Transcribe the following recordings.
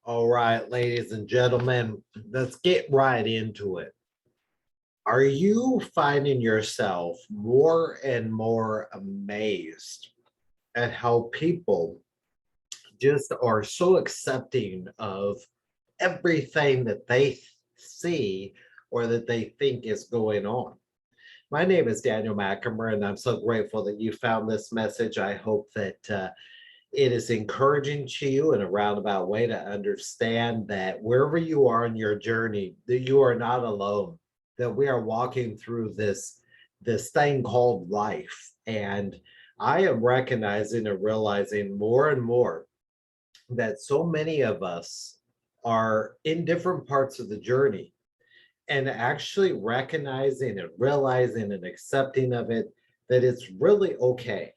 All right, ladies and gentlemen, let's get right into it. Are you finding yourself more and more amazed at how people just are so accepting of everything that they see or that they think is going on? My name is Daniel Macomber, and I'm so grateful that you found this message. I hope that it is encouraging to you in a roundabout way to understand that wherever you are in your journey, that you are not alone, that we are walking through this thing called life. And I am recognizing and realizing more and more that so many of us are in different parts of the journey and actually recognizing and realizing and accepting of it, that it's really okay.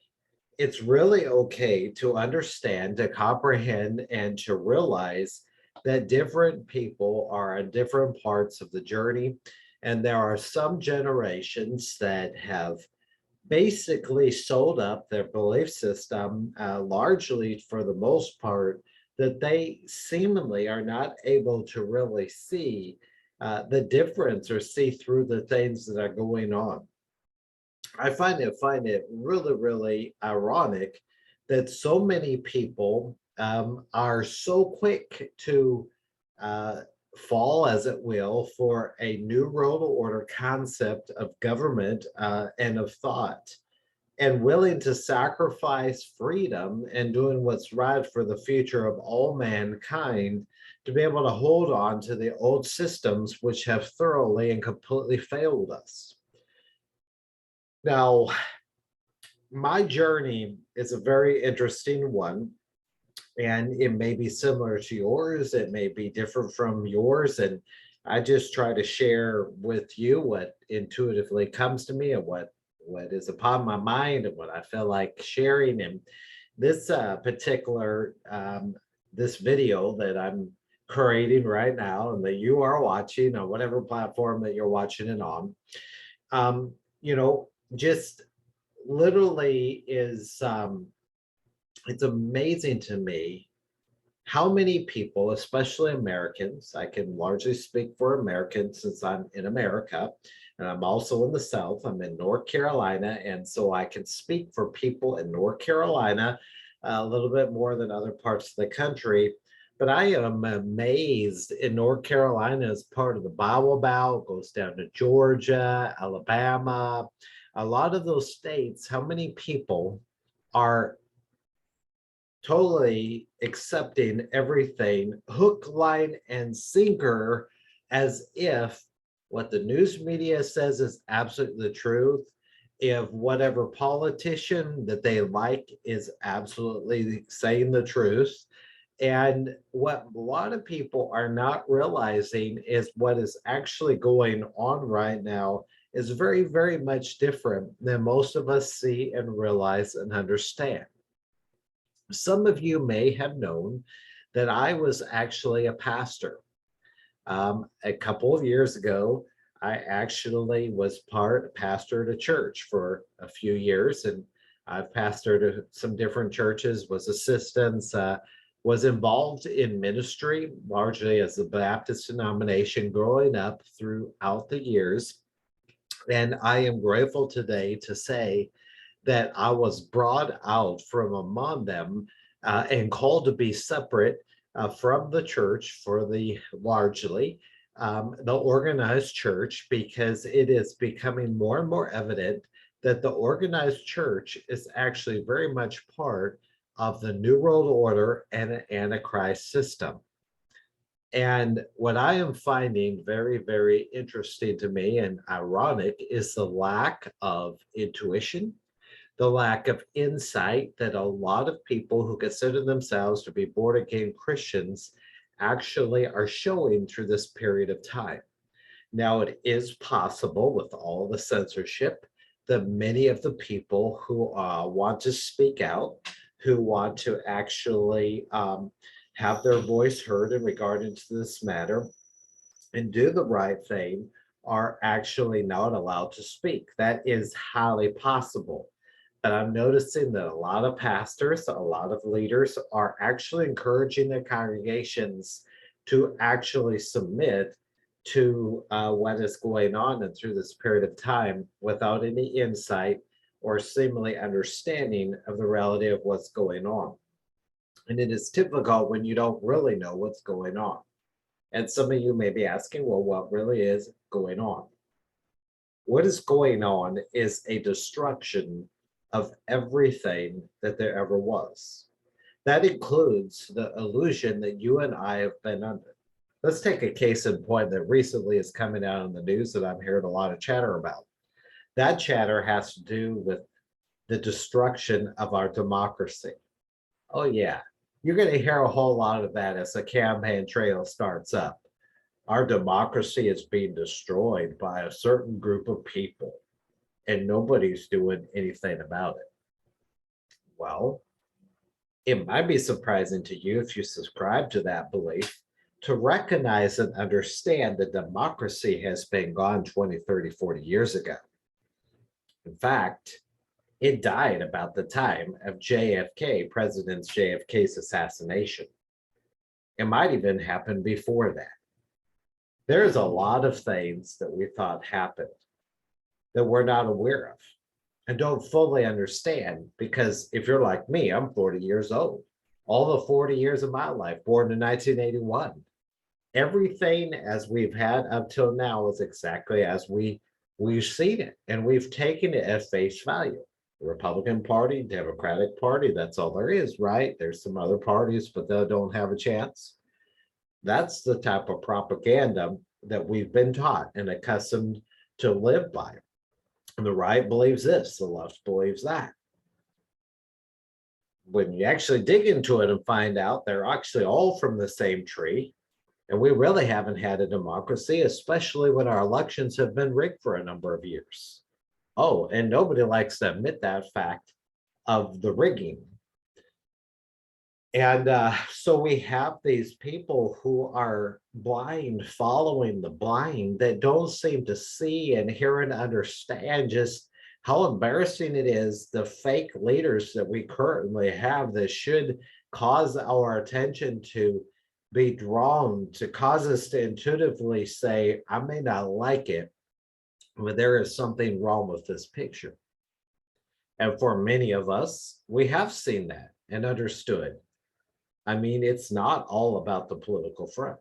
It's really okay to understand, to comprehend, and to realize that different people are at different parts of the journey. And there are some generations that have basically sold up their belief system, largely for the most part, that they seemingly are not able to really see the difference or see through the things that are going on. I find it really, really ironic that so many people are so quick to uh, fall, as it will, for a new world order concept of government and of thought, and willing to sacrifice freedom and doing what's right for the future of all mankind to be able to hold on to the old systems which have thoroughly and completely failed us. Now, my journey is a very interesting one, and it may be similar to yours, it may be different from yours, and I just try to share with you what intuitively comes to me and what is upon my mind and what I feel like sharing. And this particular this video that I'm creating right now and that you are watching on whatever platform that you're watching it on, um, just literally is it's amazing to me how many people, especially Americans, I can largely speak for Americans since I'm in America, and I'm also in the South. I'm in North Carolina, and so I can speak for people in North Carolina a little bit more than other parts of the country. But I am amazed in North Carolina as part of the Bible Belt, goes down to Georgia, Alabama, a lot of those states, how many people are totally accepting everything hook, line, and sinker as if what the news media says is absolutely the truth. If whatever politician that they like is absolutely saying the truth. And what a lot of people are not realizing is what is actually going on right now is very, very much different than most of us see and realize and understand. Some of you may have known that I was actually a pastor. A couple of years ago, I actually was pastor at a church for a few years, and I've pastored some different churches, was assistants, was involved in ministry largely as a Baptist denomination growing up throughout the years. And I am grateful today to say that I was brought out from among them and called to be separate from the church for the largely the organized church, because it is becoming more and more evident that the organized church is actually very much part of the New World Order and an Antichrist system. And what I am finding very, very interesting to me and ironic is the lack of intuition, the lack of insight that a lot of people who consider themselves to be born again Christians actually are showing through this period of time. Now, it is possible with all the censorship that many of the people who want to speak out, who want to actually have their voice heard in regard to this matter and do the right thing, are actually not allowed to speak. That is highly possible. But I'm noticing that a lot of pastors, a lot of leaders are actually encouraging their congregations to actually submit to what is going on and through this period of time without any insight or seemingly understanding of the reality of what's going on. And it is difficult when you don't really know what's going on. And some of you may be asking, well, what really is going on? What is going on is a destruction of everything that there ever was. That includes the illusion that you and I have been under. Let's take a case in point that recently is coming out in the news that I'm hearing a lot of chatter about. That chatter has to do with the destruction of our democracy. Oh, yeah. You're going to hear a whole lot of that as the campaign trail starts up. Our democracy is being destroyed by a certain group of people, and nobody's doing anything about it. Well, it might be surprising to you if you subscribe to that belief to recognize and understand that democracy has been gone 20, 30, 40 years ago. In fact, it died about the time of JFK, President JFK's assassination. It might even happen before that. There's a lot of things that we thought happened that we're not aware of and don't fully understand, because if you're like me, I'm 40 years old. All the 40 years of my life, born in 1981. Everything as we've had up till now is exactly as we've seen it, and we've taken it at face value. The Republican Party, Democratic Party, that's all there is, right? There's some other parties, but they don't have a chance. That's the type of propaganda that we've been taught and accustomed to live by. And the right believes this, the left believes that. When you actually dig into it and find out they're actually all from the same tree, and we really haven't had a democracy, especially when our elections have been rigged for a number of years. Oh, and nobody likes to admit that fact of the rigging. And so we have these people who are blind, following the blind, that don't seem to see and hear and understand just how embarrassing it is, the fake leaders that we currently have that should cause our attention to be drawn, to cause us to intuitively say, I may not like it, but there is something wrong with this picture. And for many of us, we have seen that and understood. I mean, it's not all about the political front.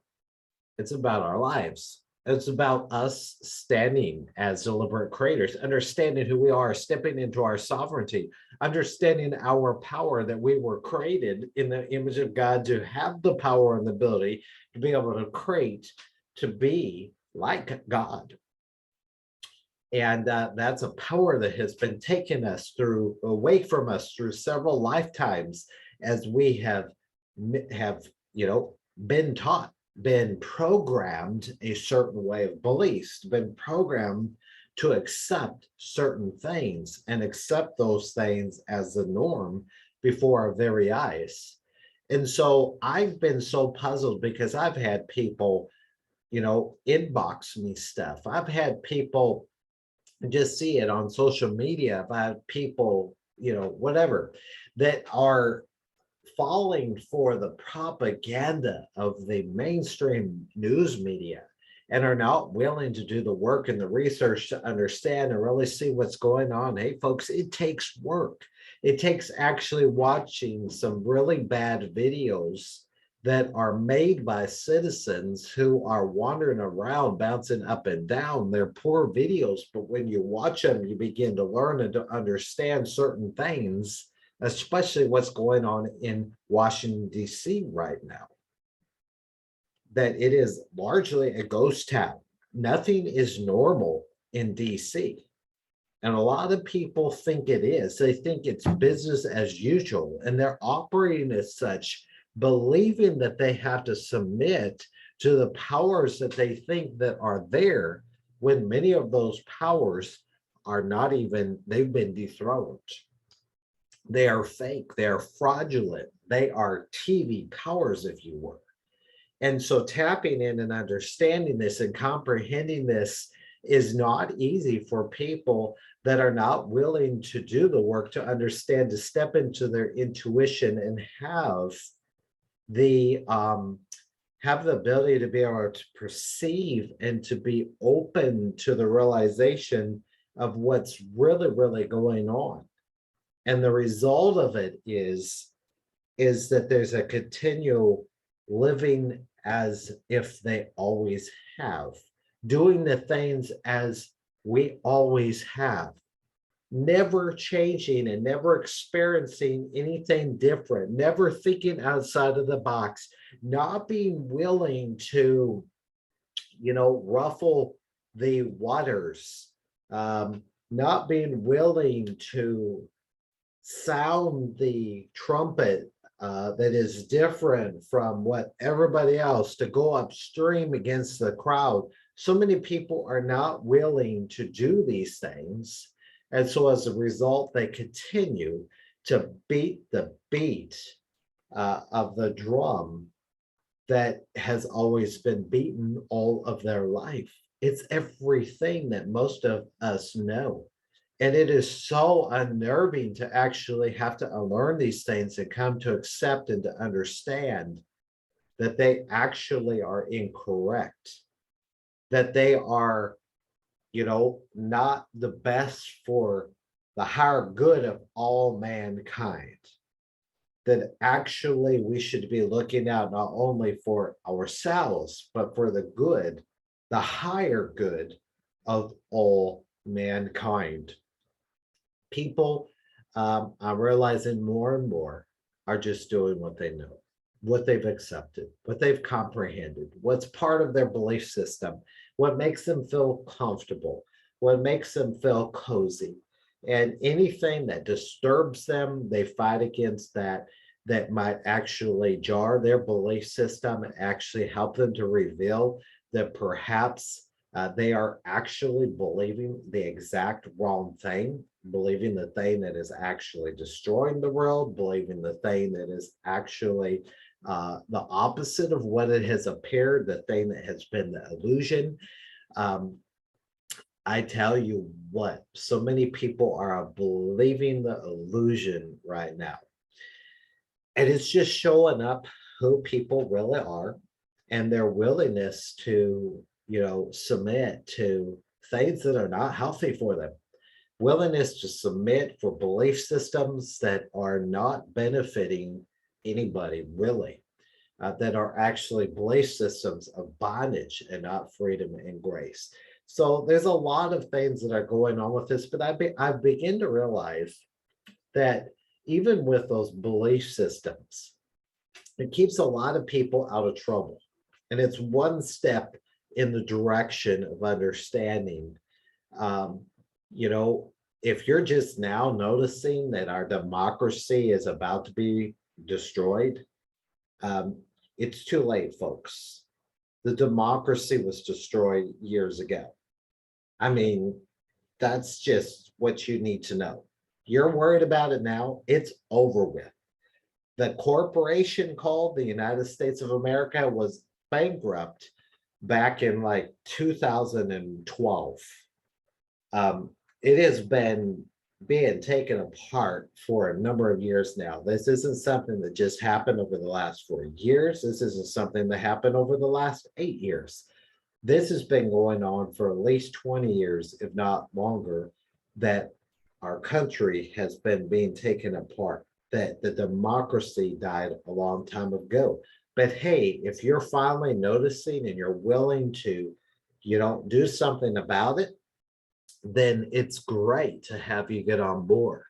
It's about our lives. It's about us standing as deliberate creators, understanding who we are, stepping into our sovereignty, understanding our power, that we were created in the image of God to have the power and the ability to be able to create, to be like God. And that's a power that has been taken us through, away from us through several lifetimes, as we have been taught, been programmed a certain way of beliefs, been programmed to accept certain things and accept those things as the norm before our very eyes. And so I've been so puzzled, because I've had people, inbox me stuff. I've had people just see it on social media about people, whatever, that are falling for the propaganda of the mainstream news media and are not willing to do the work and the research to understand and really see what's going on. Hey, folks, it takes work. It takes actually watching some really bad videos that are made by citizens who are wandering around, bouncing up and down. They're poor videos, but when you watch them, you begin to learn and to understand certain things, especially what's going on in Washington, D.C. right now. That it is largely a ghost town. Nothing is normal in D.C. And a lot of people think it is. They think it's business as usual, and they're operating as such, believing that they have to submit to the powers that they think that are there, when many of those powers are not even, they've been dethroned. They are fake, they are fraudulent, they are TV powers, if you were. And so tapping in and understanding this and comprehending this is not easy for people that are not willing to do the work to understand, to step into their intuition and the um, have the ability to be able to perceive and to be open to the realization of what's really, really going on. And the result of it is that there's a continual living as if they always have, doing the things as we always have, never changing and never experiencing anything different, never thinking outside of the box, not being willing to, ruffle the waters, not being willing to sound the trumpet that is different from what everybody else, to go upstream against the crowd. So many people are not willing to do these things. And so as a result, they continue to beat the beat of the drum that has always been beaten all of their life. It's everything that most of us know. And it is so unnerving to actually have to unlearn these things and come to accept and to understand that they actually are incorrect, that they are, not the best for the higher good of all mankind, that actually we should be looking out not only for ourselves, but for the good, the higher good of all mankind. People, I'm realizing more and more, are just doing what they know, what they've accepted, what they've comprehended, what's part of their belief system, what makes them feel comfortable, what makes them feel cozy. And anything that disturbs them, they fight against that, that might actually jar their belief system and actually help them to reveal that perhaps they are actually believing the exact wrong thing, believing the thing that is actually destroying the world, believing the thing that is actually the opposite of what it has appeared, the thing that has been the illusion. Um, I tell you what, so many people are believing the illusion right now. And it's just showing up who people really are and their willingness to, submit to things that are not healthy for them, willingness to submit for belief systems that are not benefiting anybody really, that are actually belief systems of bondage and not freedom and grace. So there's a lot of things that are going on with this, but I begin to realize that even with those belief systems, it keeps a lot of people out of trouble. And it's one step in the direction of understanding. Um, if you're just now noticing that our democracy is about to be destroyed, um, it's too late, folks. The democracy was destroyed years ago. I mean, that's just what you need to know. You're worried about it now, it's over with. The corporation called the United States of America was bankrupt back in like 2012. Um, it has been being taken apart for a number of years now. This isn't something that just happened over the last 4 years. This isn't something that happened over the last 8 years. This has been going on for at least 20 years, if not longer, that our country has been being taken apart, that the democracy died a long time ago. But hey, if you're finally noticing and you're willing to, do something about it, then it's great to have you get on board.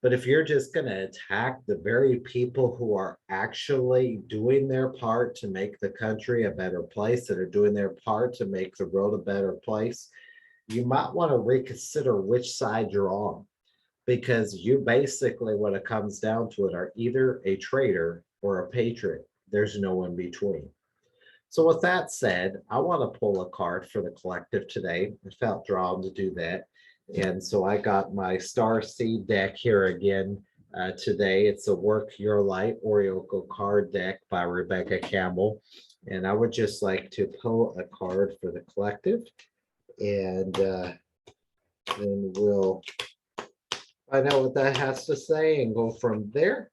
But if you're just going to attack the very people who are actually doing their part to make the country a better place, that are doing their part to make the world a better place, you might want to reconsider which side you're on, because you basically, when it comes down to it, are either a traitor or a patriot. There's no in between. So with that said, I want to pull a card for the collective today. I felt drawn to do that. And so I got my Star Seed deck here again today. It's a Work Your Light Oracle card deck by Rebecca Campbell. And I would just like to pull a card for the collective. And then we'll find out what that has to say and go from there.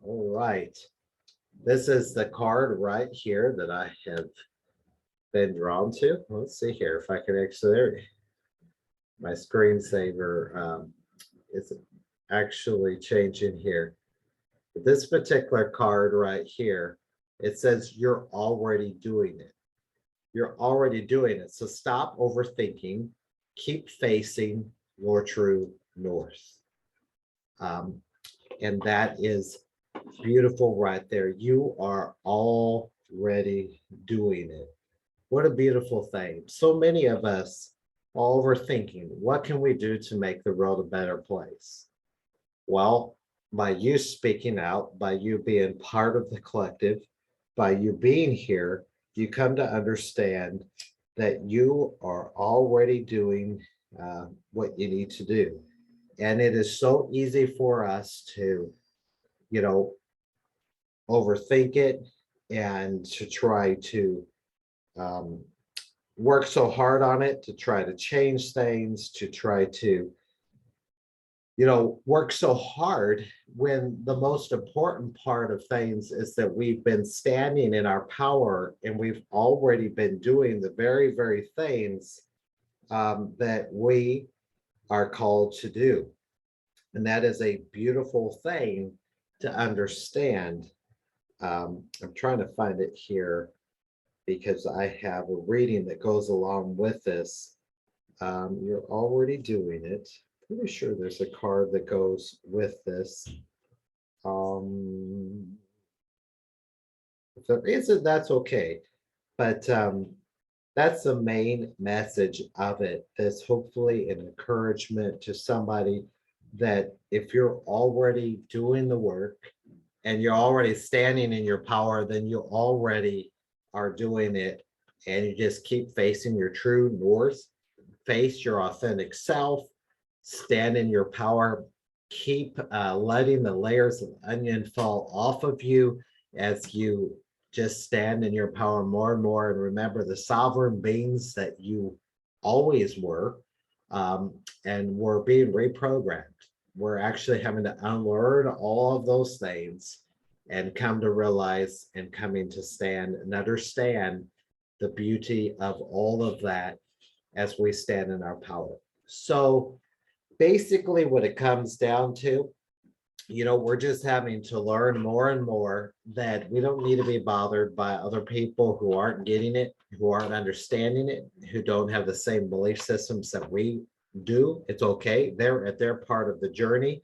All right. This is the card right here that I have been drawn to. Let's see here if I can actually, there, my screensaver is actually changing here. This particular card right here, it says you're already doing it. You're already doing it. So stop overthinking, keep facing your true north. And that is beautiful right there. You are already doing it. What a beautiful thing. So many of us are overthinking, what can we do to make the world a better place? Well, by you speaking out, by you being part of the collective, by you being here, you come to understand that you are already doing what you need to do. And it is so easy for us to, you know, overthink it and to try to um, work so hard on it, to try to change things, to try to, you know, work so hard when the most important part of things is that we've been standing in our power and we've already been doing the very, very things that we are called to do. And that is a beautiful thing to understand. I'm trying to find it here because I have a reading that goes along with this. You're already doing it. Pretty sure there's a card that goes with this. If there isn't, that's okay. But that's the main message of it. That's hopefully an encouragement to somebody that if you're already doing the work and you're already standing in your power, then you already are doing it. And you just keep facing your true north, face your authentic self, stand in your power, keep letting the layers of onion fall off of you as you just stand in your power more and more, and remember the sovereign beings that you always were, and we're being reprogrammed. We're actually having to unlearn all of those things and come to realize and coming to stand and understand the beauty of all of that as we stand in our power. So basically what it comes down to, you know, we're just having to learn more and more that we don't need to be bothered by other people who aren't getting it, who aren't understanding it, who don't have the same belief systems that we do. It's okay. They're at their part of the journey.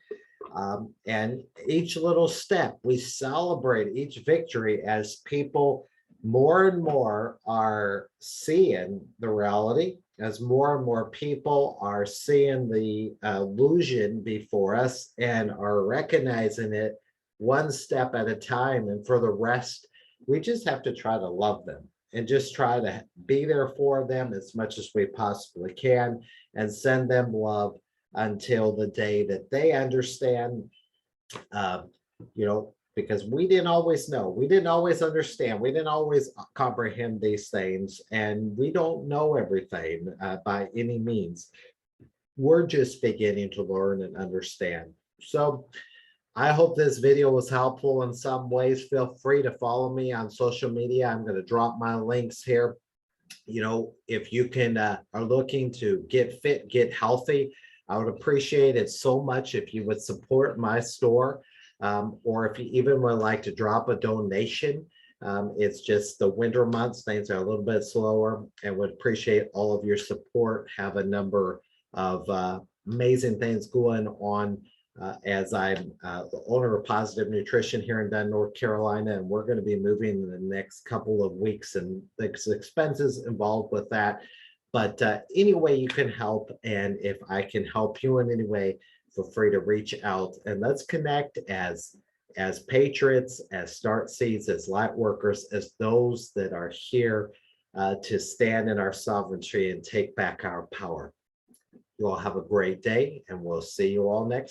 And each little step, we celebrate each victory as people more and more are seeing the reality, as more and more people are seeing the illusion before us and are recognizing it one step at a time. And for the rest, we just have to try to love them and just try to be there for them as much as we possibly can and send them love until the day that they understand, you know, because we didn't always know, we didn't always understand, we didn't always comprehend these things, and we don't know everything by any means. We're just beginning to learn and understand. So I hope this video was helpful in some ways. Feel free to follow me on social media. I'm going to drop my links here. You know, if you can are looking to get fit, get healthy, I would appreciate it so much if you would support my store, or if you even would like to drop a donation. It's just the winter months, things are a little bit slower, and would appreciate all of your support. Have a number of amazing things going on as I'm the owner of Positive Nutrition here in Dunn, North Carolina, and we're going to be moving in the next couple of weeks, and there's expenses involved with that. But any way you can help, and if I can help you in any way, feel free to reach out and let's connect as patriots, as start seeds, as light workers, as those that are here to stand in our sovereignty and take back our power. You all have a great day, and we'll see you all next time.